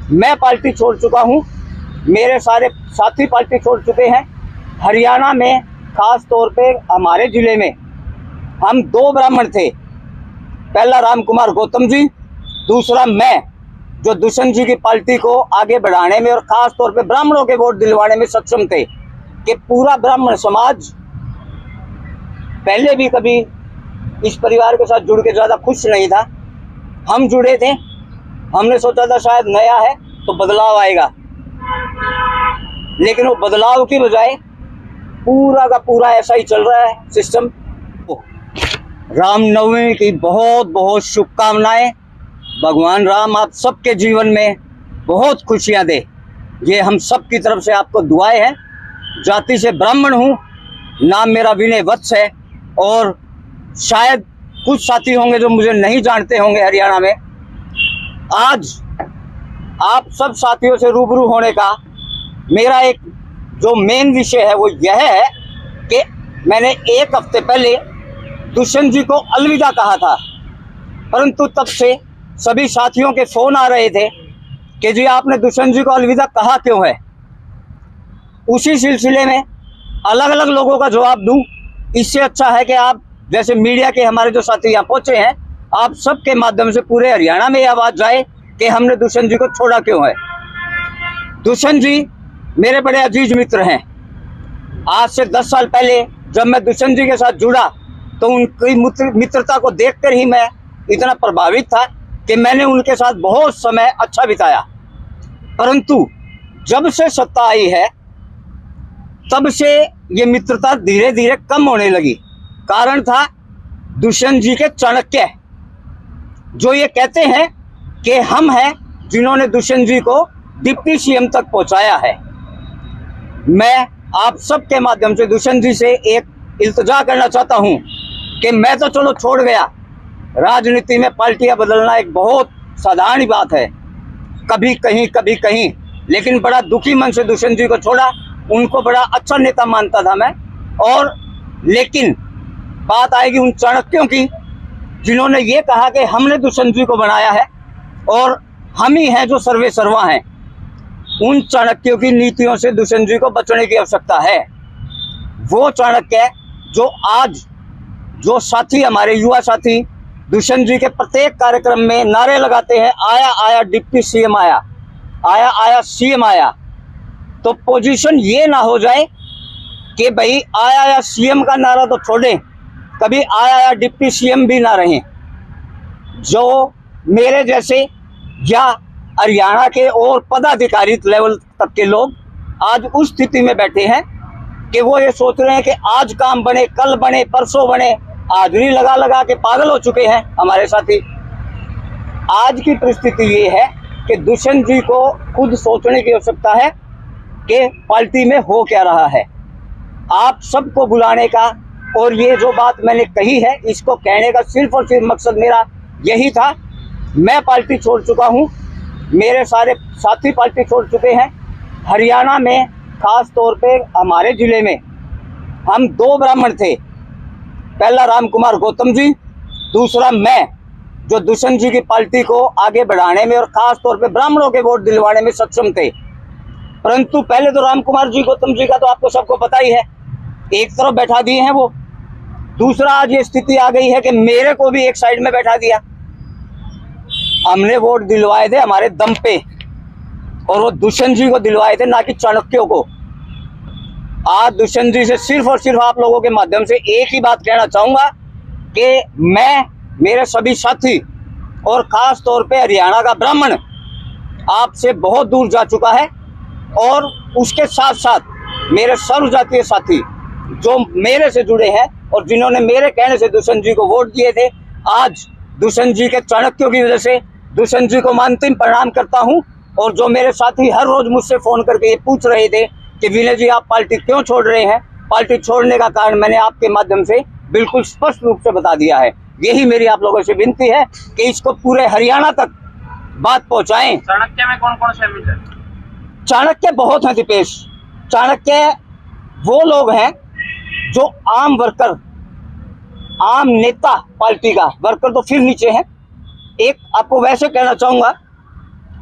मैं पार्टी छोड़ चुका हूं, मेरे सारे साथी पार्टी छोड़ चुके हैं। हरियाणा में खास तौर पे हमारे जिले में हम 2 ब्राह्मण थे, पहला राम कुमार गौतम जी, दूसरा मैं, जो दुष्यंत जी की पार्टी को आगे बढ़ाने में और खास तौर पे ब्राह्मणों के वोट दिलवाने में सक्षम थे। कि पूरा ब्राह्मण समाज पहले भी कभी इस परिवार के साथ जुड़ के ज़्यादा खुश नहीं था। हम जुड़े थे, हमने सोचा था शायद नया है तो बदलाव आएगा, लेकिन वो बदलाव की बजाय पूरा का पूरा ऐसा ही चल रहा है सिस्टम। रामनवमी की बहुत बहुत शुभकामनाएं। भगवान राम आप सबके जीवन में बहुत खुशियां दे, ये हम सब की तरफ से आपको दुआएं हैं। जाति से ब्राह्मण हूं, नाम मेरा विनय वत्स है, और शायद कुछ साथी होंगे जो मुझे नहीं जानते होंगे हरियाणा में। आज आप सब साथियों से रूबरू होने का मेरा एक जो मेन विषय है वो यह है कि मैंने 1 हफ्ते पहले दुष्यंत जी को अलविदा कहा था, परंतु तब से सभी साथियों के फोन आ रहे थे कि जी आपने दुष्यंत जी को अलविदा कहा क्यों है। उसी सिलसिले में अलग अलग लोगों का जवाब दूं, इससे अच्छा है कि आप जैसे मीडिया के हमारे जो साथी यहाँ पहुंचे हैं, आप सबके माध्यम से पूरे हरियाणा में ये आवाज जाए कि हमने दुष्यंत जी को छोड़ा क्यों है। दुष्यंत जी मेरे बड़े अजीज मित्र हैं। आज से 10 साल पहले जब मैं दुष्यंत जी के साथ जुड़ा तो उनकी मित्रता को देखकर ही मैं इतना प्रभावित था कि मैंने उनके साथ बहुत समय अच्छा बिताया। परंतु जब से सत्ता आई है तब से ये मित्रता धीरे धीरे कम होने लगी। कारण था दुष्यंत जी के चाणक्य, जो ये कहते हैं कि हम हैं जिन्होंने दुष्यंत जी को डिप्टी सीएम तक पहुंचाया है। मैं आप सबके माध्यम से दुष्यंत जी से एक इल्तिजा करना चाहता हूं कि मैं तो चलो छोड़ गया, राजनीति में पार्टियां बदलना एक बहुत साधारण बात है, कभी कहीं, लेकिन बड़ा दुखी मन से दुष्यंत जी को छोड़ा। उनको बड़ा अच्छा नेता मानता था मैं, और लेकिन बात आएगी उन चाणक्यों की जिन्होंने ये कहा कि हमने दुष्यंत जी को बनाया है और हम ही हैं जो सर्वे सर्वा हैं। उन चाणक्यों की नीतियों से दुष्यंत जी को बचने की आवश्यकता है। वो चाणक्य जो आज जो साथी हमारे युवा साथी दुष्यंत जी के प्रत्येक कार्यक्रम में नारे लगाते हैं, आया आया डिप्टी सीएम आया, आया आया सीएम आया, तो पोजीशन ये ना हो जाए कि भाई आया आया सीएम का नारा तो छोड़ें, कभी आया आया डिप्टी सीएम भी ना रहें। जो मेरे जैसे या हरियाणा के और पदाधिकारी लेवल तक के लोग आज उस स्थिति में बैठे हैं कि वो ये सोच रहे हैं कि आज काम बने, कल बने, परसों बने, हाजिरी लगा लगा के पागल हो चुके हैं हमारे साथी। आज की परिस्थिति ये है कि दुष्यंत जी को खुद सोचने की आवश्यकता है कि पार्टी में हो क्या रहा है। आप सबको बुलाने का और ये जो बात मैंने कही है इसको कहने का सिर्फ और सिर्फ मकसद मेरा यही था। मैं पार्टी छोड़ चुका हूँ, मेरे सारे साथी पार्टी छोड़ चुके हैं। हरियाणा में खास तौर पे हमारे जिले में हम 2 ब्राह्मण थे, पहला राम कुमार गौतम जी, दूसरा मैं, जो दुष्यंत जी की पार्टी को आगे बढ़ाने में और खास तौर पे ब्राह्मणों के वोट दिलवाने में सक्षम थे। परंतु पहले तो राम कुमार जी गौतम जी का तो आपको सबको पता ही है, एक तरफ बैठा दिए हैं वो। दूसरा आज ये स्थिति आ गई है कि मेरे को भी एक साइड में बैठा दिया। हमने वोट दिलवाए थे हमारे दम पे, और वो दुष्यंत जी को दिलवाए थे, ना कि चाणक्यों को। आज दुष्यंत जी से सिर्फ और सिर्फ आप लोगों के माध्यम से एक ही बात कहना चाहूंगा कि मैं, मेरे सभी साथी और खास तौर पे हरियाणा का ब्राह्मण आपसे बहुत दूर जा चुका है, और उसके साथ साथ मेरे सर्व जातीय साथी जो मेरे से जुड़े हैं और जिन्होंने मेरे कहने से दुष्यंत जी को वोट दिए थे, आज दुष्यंत जी के चाणक्यों की वजह से दुष्यंत जी को मैं अंतिम प्रणाम करता हूं। और जो मेरे साथी हर रोज मुझसे फोन करके ये पूछ रहे थे कि विनय जी आप पार्टी क्यों छोड़ रहे हैं, पार्टी छोड़ने का कारण मैंने आपके माध्यम से बिल्कुल स्पष्ट रूप से बता दिया है। यही मेरी आप लोगों से विनती है कि इसको पूरे हरियाणा तक बात पहुंचाएं। चाणक्य में कौन कौन शामिल है? चाणक्य बहुत हैं दीपेश। चाणक्य वो लोग हैं जो आम वर्कर, आम नेता, पार्टी का वर्कर तो फिर नीचे है। एक आपको वैसे कहना चाहूंगा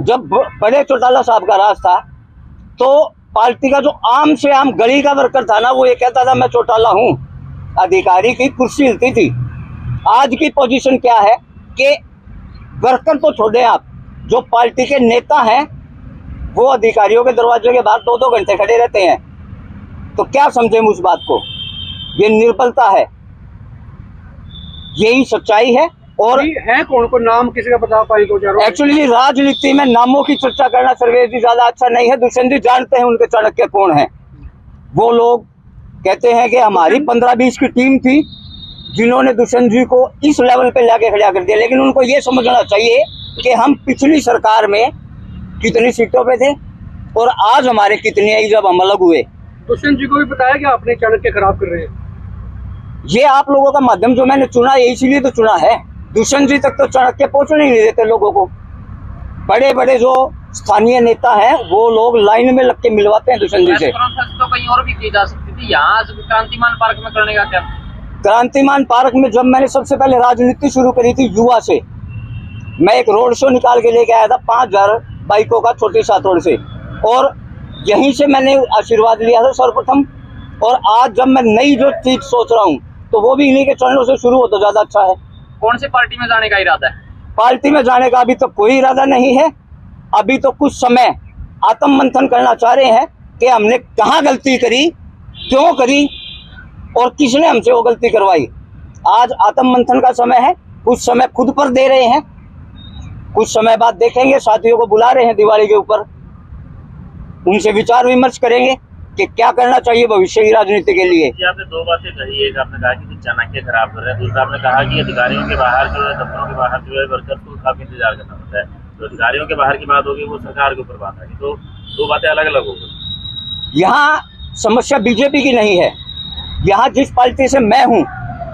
जब बड़े चौटाला साहब का राज था तो पार्टी का जो आम से आम गली का वर्कर था ना, वो ये कहता था मैं चौटाला हूँ, अधिकारी की कुर्सी हिलती थी। आज की पोजीशन क्या है कि वर्कर तो छोड़े आप, जो पार्टी के नेता हैं वो अधिकारियों के दरवाजे के बाहर 2-2 घंटे खड़े रहते हैं। तो क्या समझे उस बात को? ये निर्बलता है, यही सच्चाई है। और है कौन को नाम किसी का बता पाए तो? एक्चुअली राजनीति में नामों की चर्चा करना सर्वेश जी ज्यादा अच्छा नहीं है। दुष्यंत जी जानते हैं उनके चाणक्य कौन है। वो लोग कहते हैं कि हमारी 15-20 की टीम थी जिन्होंने दुष्यंत जी को इस लेवल पे लाके खड़ा कर दिया, लेकिन उनको ये समझना चाहिए कि हम पिछली सरकार में कितनी सीटों पे थे और आज हमारे कितनी आई जब हम अलग हुए। दुष्यंत जी को भी बताया कि आपने चाणक्य खराब कर रहे हैं। ये आप लोगों का माध्यम जो मैंने चुना है इसीलिए तो चुना है। दुष्यंत जी तक तो चाणक्य पहुंचने नहीं देते लोगों को। बड़े बड़े जो स्थानीय नेता हैं वो लोग लाइन में लग के मिलवाते हैं दुष्यंत जी से। तो कहीं और भी की जा सकती थी, यहाँ क्रांतिमान पार्क में करने का क्या? क्रांतिमान पार्क में जब मैंने सबसे पहले राजनीति शुरू करी थी युवा से, मैं एक रोड शो निकाल के लेके आया था 5000 बाइकों का छोटी सातोड़ से, और यहीं से मैंने आशीर्वाद लिया था सर्वप्रथम। और आज जब मैं नई जो चीज सोच रहा हूँ तो वो भी इन्हीं के चरणों से शुरू हो तो ज्यादा अच्छा है। कौन सी पार्टी में जाने का इरादा है? पार्टी में जाने का अभी तो कोई इरादा नहीं है। अभी तो कुछ समय आत्म मंथन करना चाह रहे हैं कि हमने कहाँ गलती करी, क्यों करी और किसने हमसे वो गलती करवाई। आज आत्म मंथन का समय है, कुछ समय खुद पर दे रहे हैं, कुछ समय बाद देखेंगे, साथियों को बुला रहे हैं दिवाली के ऊपर, उनसे विचार विमर्श करेंगे कि क्या करना चाहिए भविष्य की राजनीति के लिए। आपने दो बातें कही, एक आपने कहा कि चाणक्य खराब कर रहे हैं, दूसरा आपने कहा कि अधिकारियों के बाहर जो है, दफ्तरों के बाहर जो है वर्कर को काफी इंतजार करना पड़ता है। तो अधिकारियों के बाहर की बात होगी वो सरकार के ऊपर बात आएगी, तो दो बातें अलग अलग हो गई। यहाँ समस्या बीजेपी की नहीं है, यहाँ जिस पार्टी से मैं हूँ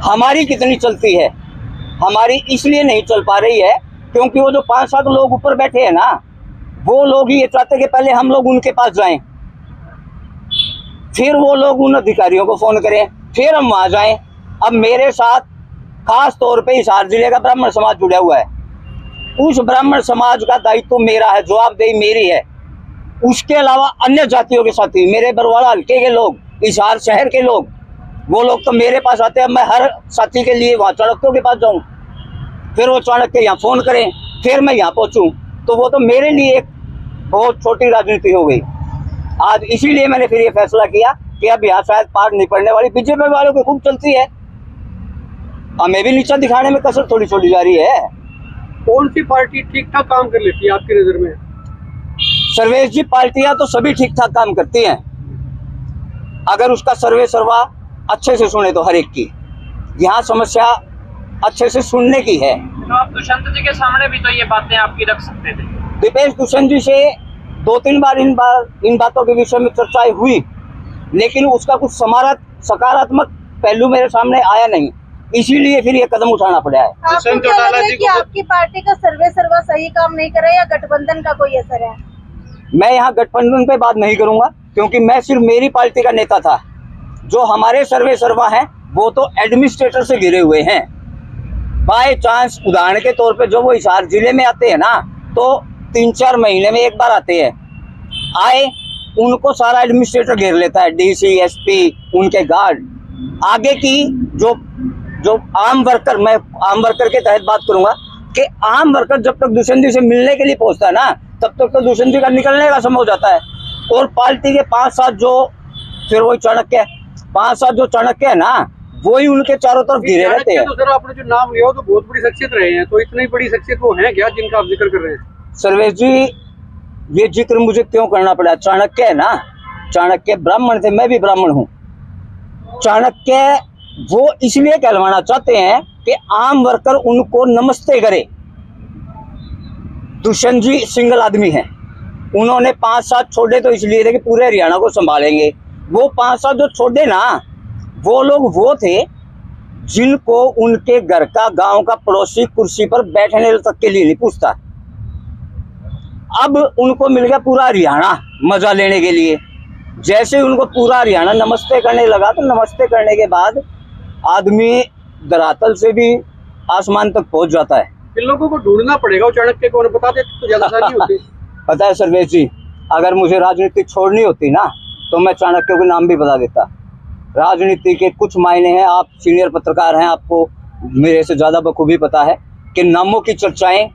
हमारी कितनी चलती है। हमारी इसलिए नहीं चल पा रही है क्योंकि वो जो 5-7 लोग ऊपर बैठे हैं ना, वो लोग ही ये चाहते कि पहले हम लोग उनके पास जाएं, फिर वो लोग उन अधिकारियों को फोन करें, फिर हम वहां जाएं। अब मेरे साथ खास तौर पे हिसार जिले का ब्राह्मण समाज जुड़ा हुआ है। उस ब्राह्मण समाज का दायित्व तो मेरा है, जवाबदेही मेरी है। उसके अलावा अन्य जातियों के साथी, मेरे बरवाड़ा हल्के के लोग, हिसार शहर के लोग, वो लोग तो मेरे पास आते हैं। मैं हर साथी के लिए वहाँ चाणक्यों के पास जाऊँ, फिर वो चाणक्य यहाँ फोन करें, फिर मैं यहाँ पहुँचूँ, तो वो तो मेरे लिए एक बहुत छोटी राजनीति हो गई। आज इसीलिए मैंने फिर ये फैसला किया कि अब यहाँ शायद पार नहीं पड़ने वाली। बीजेपी वालों की खूब चलती है, हमें भी नीचा दिखाने में कसर थोड़ी छोड़ी जा रही है। कौन सी पार्टी ठीक ठाक काम कर लेती है आपकी नजर में? सर्वेश जी, पार्टियां तो सभी ठीक ठाक काम करती हैं अगर उसका सर्वे सर्वा अच्छे से सुने तो हर एक की। यहाँ समस्या अच्छे से सुनने की है। तो आप दुष्यंत जी के सामने भी तो ये बातें आपकी रख सकते थे। दीपेश दुष्यंत जी से 2-3 बार इन बातों के विषय में चर्चाएं हुई, लेकिन उसका कुछ सकारात्मक पहलू मेरे सामने आया नहीं, इसीलिए फिर ये कदम उठाना पड़ा है। आपको क्या लग रहा है कि आपकी पार्टी का सर्वे सर्वा सही काम नहीं करे या गठबंधन का कोई असर है? मैं यहाँ गठबंधन पे बात नहीं करूंगा क्योंकि मैं सिर्फ मेरी पार्टी का नेता था। जो हमारे सर्वे सर्वा हैं वो तो एडमिनिस्ट्रेटर से घिरे हुए हैं। बाय चांस उदाहरण के तौर पे जो वो हिसार जिले में आते हैं ना, तो 3-4 महीने में एक बार आते हैं। आए, उनको सारा एडमिनिस्ट्रेटर घेर लेता है, डीसी, एसपी, उनके गार्ड। आगे की जो आम वर्कर, मैं आम वर्कर के तहत बात करूंगा कि आम वर्कर जब तक दुष्यंत जी से मिलने के लिए पहुंचता है ना, तब तक तो दुष्यंत जी का निकलने का समय हो जाता है। और पार्टी के 5-7 जो फिर वही चाणक्य 5-7 जो चाणक्य है ना, वही उनके चारों तरफ घिरे रहते हैं। तो सर आपने जो नाम लिया तो बहुत बड़ी शख्सियत रहे हैं, तो इतनी बड़ी शख्सियत वो है क्या जिनका आप जिक्र कर रहे हैं? सर्वेश जी, ये जिक्र मुझे क्यों करना पड़ा? चाणक्य है ना, चाणक्य ब्राह्मण थे, मैं भी ब्राह्मण हूँ। चाणक्य वो इसलिए कहलवाना चाहते हैं कि आम वर्कर उनको नमस्ते करे। दुष्यंत जी सिंगल आदमी हैं, उन्होंने 5-7 छोड़े तो इसलिए थे कि पूरे हरियाणा को संभालेंगे। वो 5-7 जो छोड़े ना, वो लोग वो थे जिनको उनके घर का, गांव का पड़ोसी कुर्सी पर बैठने तक के लिए नहीं पूछता। अब उनको मिल गया पूरा हरियाणा मजा लेने के लिए। जैसे उनको पूरा हरियाणा नमस्ते करने लगा, तो नमस्ते करने के बाद आदमी धरातल से भी आसमान तक पहुंच जाता है। इन लोगों को ढूंढना पड़ेगा, वो चाणक्य को बता देते तो ज्यादा आसानी होती। पता है सर्वेश जी, अगर मुझे राजनीति छोड़नी होती ना तो मैं चाणक्य के नाम भी बता देता। राजनीति के कुछ मायने हैं, आप सीनियर पत्रकार हैं, आपको मेरे से ज़्यादा बखूबी पता है कि नामों की चर्चाएं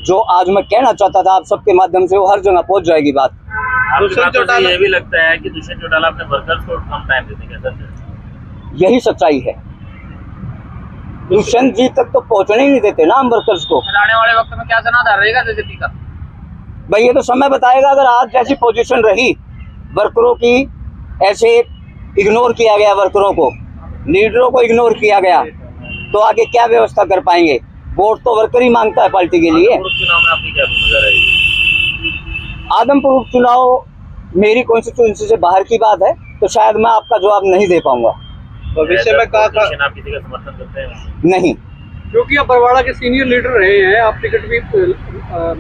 जो आज मैं कहना चाहता था आप सबके माध्यम से वो हर जगह पहुंच जाएगी बात। आपकी बातों से ये भी लगता है कि दुष्यंत चौटाला अपने वर्कर्स को कम टाइम देते हैं, सर? यही सच्चाई है। दुष्यंत जी तक तो पहुंचने ही नहीं देते ना हम वर्कर्स को। फिर आने वाले वक्त में क्या जनाधार रहेगा जेजेपी का? भाई ये तो समय बताएगा। अगर आज जैसी पोजीशन रही वर्करों की, ऐसे इग्नोर किया गया वर्करों को, लीडरों को इग्नोर किया गया, तो आगे क्या व्यवस्था कर पाएंगे? वोट तो वर्कर ही मांगता है पार्टी के लिए। चुनाव में आपकी क्या भूमिका रहेगी? आदमपुर चुनाव मेरी कॉन्स्टिट्यूंसी से बाहर की बात है, तो शायद मैं आपका जवाब नहीं दे पाऊंगा। भविष्य में आप किसी का समर्थन करते हैं? नहीं, क्योंकि आप बरवाड़ा के सीनियर लीडर रहे हैं, आप टिकट भी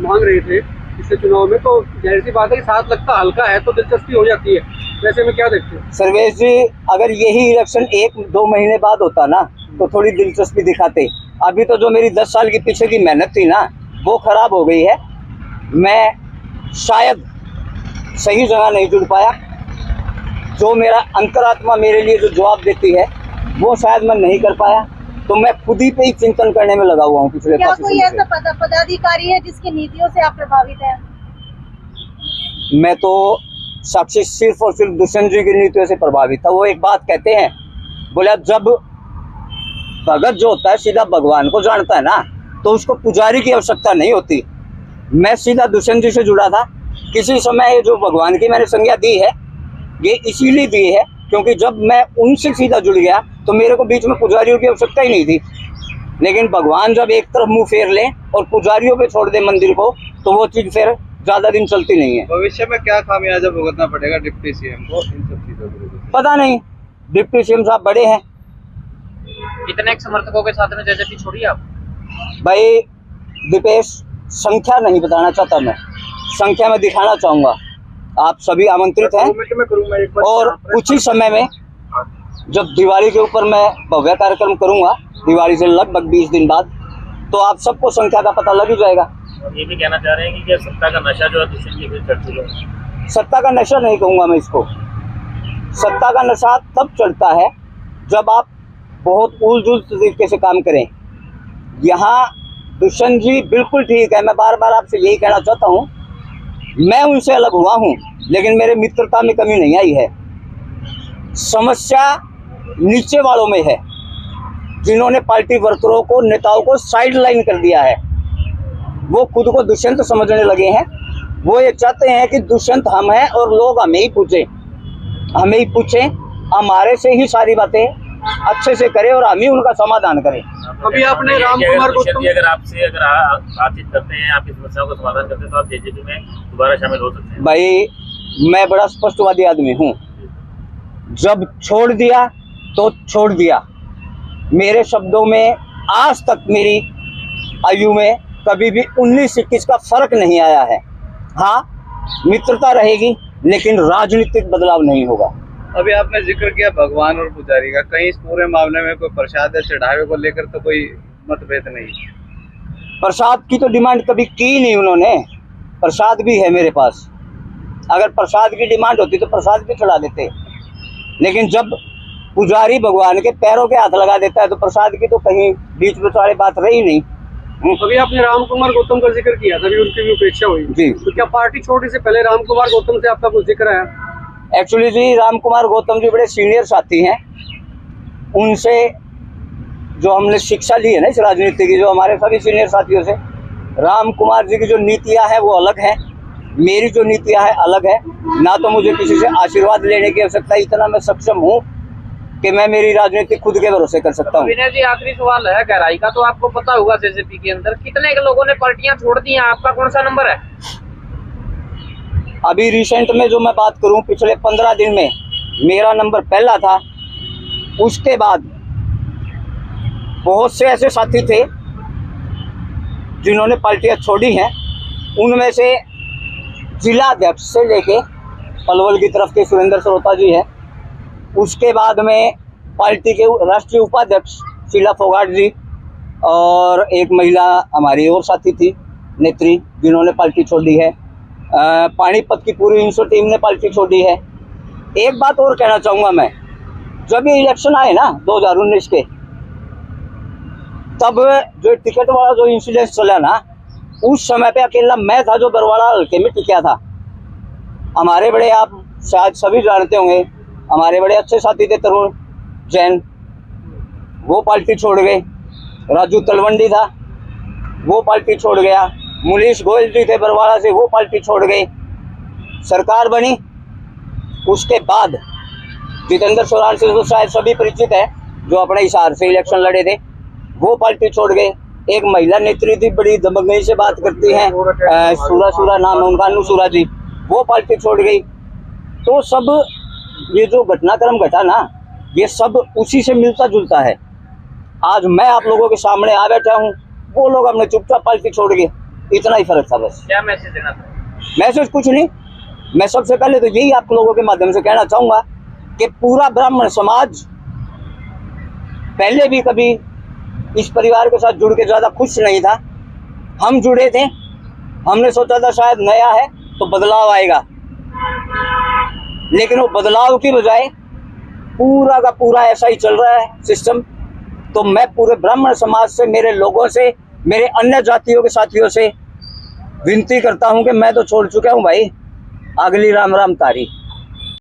मांग रहे थे इससे चुनाव में, तो जाहिर सी बात है कि 7 लाख का हल्का है तो दिलचस्पी हो जाती है। वैसे में क्या देखते हैं सर्वेश जी, अगर यही इलेक्शन 1-2 महीने बाद होता ना तो थोड़ी दिलचस्पी दिखाते। अभी तो जो मेरी 10 साल की पीछे की मेहनत थी ना वो खराब हो गई है। मैं शायद सही जगह नहीं जुड़ पाया। जो मेरा अंतरात्मा मेरे लिए जो जवाब देती है वो शायद मैं नहीं कर पाया, तो मैं खुद ही पे ही चिंतन करने में लगा हुआ हूँ पिछले क्या 5 कोई समय ऐसा पदाधिकारी है जिसकी नीतियों से आप प्रभावित हैं? से। मैं तो साक्षी सिर्फ और सिर्फ दुष्यंत जी की नीतियों से प्रभावित था। वो एक बात कहते हैं, बोले अब जब भगत जो होता है सीधा भगवान को जानता है ना, तो उसको पुजारी की आवश्यकता नहीं होती। मैं सीधा दुष्यंत जी से जुड़ा था। किसी समय जो भगवान की मैंने संज्ञा दी है ये इसीलिए दी है क्योंकि जब मैं उनसे सीधा जुड़ गया तो मेरे को बीच में पुजारियों की आवश्यकता ही नहीं थी। लेकिन भगवान जब एक तरफ मुंह फेर ले और पुजारियों पे छोड़ दे मंदिर को, तो वो चीज फिर ज्यादा दिन चलती नहीं है। भविष्य में क्या खामियाजा भुगतना पड़ेगा डिप्टी सीएम को इन सब चीजों की वजह से? पता नहीं, डिप्टी सीएम साहब बड़े हैं। कितने समर्थकों के साथ में जेजेपी छोड़ी आप? भाई दीपेश, संख्या नहीं बताना चाहता मैं, संख्या में दिखाना चाहूंगा। आप सभी आमंत्रित हैं और कुछ ही समय में जब दिवाली के ऊपर मैं भव्य कार्यक्रम करूंगा, दिवाली से लगभग 20 दिन बाद, तो आप सबको संख्या का पता लग ही जाएगा। ये भी कहना चाह रहे हैं कि क्या सत्ता का नशा जो है दुष्यंत जी फिर चढ़ चुका है? सत्ता का नशा नहीं कहूंगा मैं इसको। सत्ता का नशा तब चढ़ता है जब आप बहुत उलझुल तरीके से काम करें। यहाँ दुष्यंत जी बिल्कुल ठीक है, मैं बार बार आपसे यही कहना चाहता हूँ, मैं उनसे अलग हुआ हूँ लेकिन मेरे मित्रता में कमी नहीं आई है। समस्या नीचे वालों में है जिन्होंने पार्टी वर्करों को, नेताओं को साइड लाइन कर दिया है। वो खुद को दुष्यंत समझने लगे हैं। वो ये चाहते हैं कि दुष्यंत हम हैं और लोग हमें ही पूछें, हमारे से ही सारी बातें अच्छे से करें और हम ही उनका समाधान करें। अभी आपने राम कुमार गौतम, अगर आपसे बातचीत करते हैं, आपकी समस्याओं का समाधान करते हैं, तो आप जेजेपी में दोबारा शामिल हो सकते हैं? भाई मैं बड़ा स्पष्टवादी आदमी हूँ। जब छोड़ दिया तो छोड़ दिया। मेरे शब्दों में आज तक मेरी आयु में कभी भी 19-21 का फर्क नहीं आया है। हाँ, मित्रता रहेगी लेकिन राजनीतिक बदलाव नहीं होगा। अभी आपने जिक्र किया भगवान और पुजारी का, कहीं इस पूरे मामले में कोई प्रसाद या चढ़ावे को लेकर तो कोई मतभेद नहीं? प्रसाद की तो डिमांड कभी की नहीं उन्होंने। प्रसाद भी है मेरे पास, अगर प्रसाद की डिमांड होती तो प्रसाद भी चढ़ा देते। लेकिन जब पुजारी भगवान के पैरों के हाथ लगा देता है तो प्रसाद की तो कहीं बीच में सारी बात रही नहीं। अभी आपने राम कुमार गौतम का जिक्र किया, तभी उनकी भी उपेक्षा हुई जी। तो क्या पार्टी छोड़ने से पहले राम कुमार गौतम से आपका कुछ जिक्र है? एक्चुअली जी, राम कुमार गौतम जी बड़े सीनियर साथी हैं। उनसे जो हमने शिक्षा ली है ना इस राजनीति की, जो हमारे सभी सीनियर साथियों से, राम कुमार जी की जो नीतियां हैं वो अलग हैं, मेरी जो नीतियां हैं अलग है। ना तो मुझे किसी से आशीर्वाद लेने की आवश्यकता, इतना मैं सक्षम हूँ कि मैं मेरी राजनीति खुद के भरोसे कर सकता हूँ। विनय जी, आखिरी सवाल है गहराई का, तो आपको पता होगा जेजेपी के अंदर कितने के लोगों ने पार्टियां छोड़ दी हैं, आपका कौन सा नंबर है? अभी रिसेंट में जो मैं बात करूं, पिछले 15 दिन में मेरा नंबर पहला था। उसके बाद बहुत से ऐसे साथी थे जिन्होंने पार्टियां छोड़ी हैं। उनमें से जिला अध्यक्ष से लेके पलवल की तरफ के सुरेंद्र सरोता जी हैं। उसके बाद में पार्टी के राष्ट्रीय उपाध्यक्ष शीला फोगाट जी और एक महिला हमारी और साथी थी, नेत्री, जिन्होंने पार्टी छोड़ दी है। पानीपत की पूरी इंसो टीम ने पार्टी छोड़ी है। एक बात और कहना चाहूंगा मैं, जब ये इलेक्शन आए ना 2019 के, तब जो टिकट वाला जो इंसिडेंस चला ना, उस समय पे अकेला मैं था जो बरवाड़ा हल्के में टिका था। हमारे बड़े, आप शायद सभी जानते होंगे, हमारे बड़े अच्छे साथी थे तरुण जैन, वो पार्टी छोड़ गए। राजू तलवंडी था, वो पार्टी छोड़ गया। मुनीश गोयल जी थे बरवाड़ा से, वो पार्टी छोड़ गए। सरकार बनी, उसके बाद जितेंद्र सोरान से तो शायद सभी परिचित है, जो अपने हिसार से इलेक्शन लड़े थे, वो पार्टी छोड़ गए। एक महिला नेत्री थी, बड़ी दमकई से बात करती हैं, सूरा नाम है उनका, अनुसूरा जी, वो पार्टी छोड़ गई। तो सब ये जो घटनाक्रम घटा ना, ये सब उसी से मिलता जुलता है। आज मैं आप लोगों के सामने आ बैठा हूँ, वो लोग अपने चुपचाप पार्टी छोड़ गए, इतना ही फर्क था बस। क्या मैसेज देना था? मैसेज कुछ नहीं, मैं सबसे पहले तो यही आप लोगों के माध्यम से कहना चाहूंगा कि पूरा ब्राह्मण समाज पहले भी कभी इस परिवार के साथ जुड़ के ज्यादा खुश नहीं था। हम जुड़े थे, हमने सोचा था शायद नया है तो बदलाव आएगा, लेकिन वो बदलाव की बजाय पूरा का पूरा ऐसा ही चल रहा है सिस्टम। तो मैं पूरे ब्राह्मण समाज से, मेरे लोगों से, मेरे अन्य जातियों के साथियों से विनती करता हूं कि मैं तो छोड़ चुका हूं भाई, अगली राम राम तारी।